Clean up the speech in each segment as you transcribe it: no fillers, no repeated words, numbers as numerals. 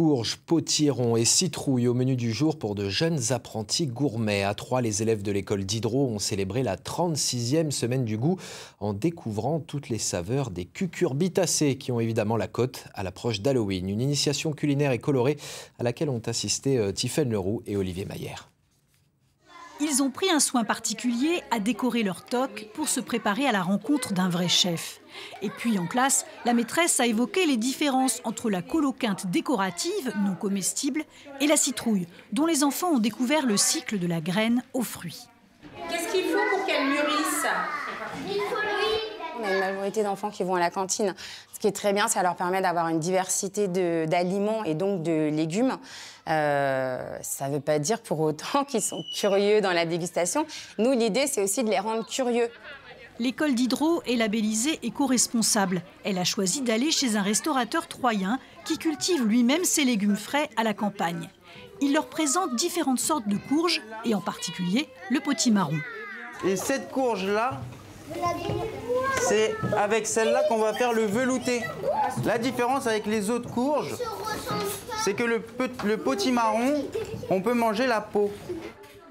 courges, potirons et citrouilles au menu du jour pour de jeunes apprentis gourmets. À Troyes, les élèves de l'école d'Hydro ont célébré la 36e semaine du goût en découvrant toutes les saveurs des cucurbitacées qui ont évidemment la cote à l'approche d'Halloween. Une initiation culinaire et colorée à laquelle ont assisté Tiffaine Leroux et Olivier Maillère. Ils ont pris un soin particulier à décorer leur toque pour se préparer à la rencontre d'un vrai chef. Et puis en classe, la maîtresse a évoqué les différences entre la coloquinte décorative, non comestible, et la citrouille, dont les enfants ont découvert le cycle de la graine aux fruits. Qu'est-ce qu'il faut pour qu'elle mûrisse ? On a une majorité d'enfants qui vont à la cantine. Ce qui est très bien, ça leur permet d'avoir une diversité d'aliments et donc de légumes. Ça ne veut pas dire pour autant qu'ils sont curieux dans la dégustation. Nous, l'idée, c'est aussi de les rendre curieux. L'école d'Hydro est labellisée éco-responsable. Elle a choisi d'aller chez un restaurateur troyen qui cultive lui-même ses légumes frais à la campagne. Il leur présente différentes sortes de courges et en particulier le potimarron. Et cette courge-là, c'est avec celle-là qu'on va faire le velouté. La différence avec les autres courges, c'est que le potimarron, on peut manger la peau.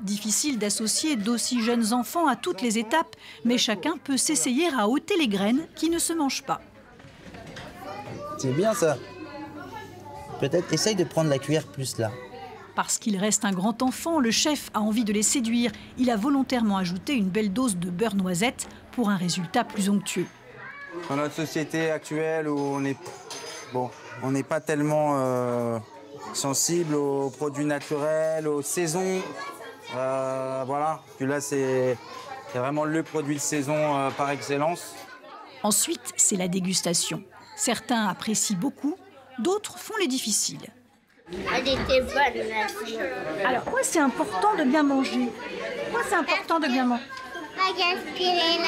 Difficile d'associer d'aussi jeunes enfants à toutes les étapes, mais chacun peut s'essayer à ôter les graines qui ne se mangent pas. C'est bien ça. Peut-être essaye de prendre la cuillère plus là. Parce qu'il reste un grand enfant, le chef a envie de les séduire. Il a volontairement ajouté une belle dose de beurre noisette pour un résultat plus onctueux. Dans notre société actuelle où on n'est pas tellement sensible aux produits naturels, aux saisons, voilà. Puis là, c'est vraiment le produit de saison par excellence. Ensuite, c'est la dégustation. Certains apprécient beaucoup, d'autres font les difficiles. Elle était bonne, merci. Alors, pourquoi c'est important de bien manger? Pourquoi c'est important de bien manger? Pas gaspiller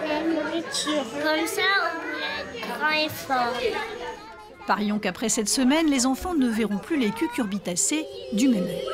la nourriture. Comme ça, on peut être grand et fort. Parions qu'après cette semaine, les enfants ne verront plus les cucurbitacées du même œil.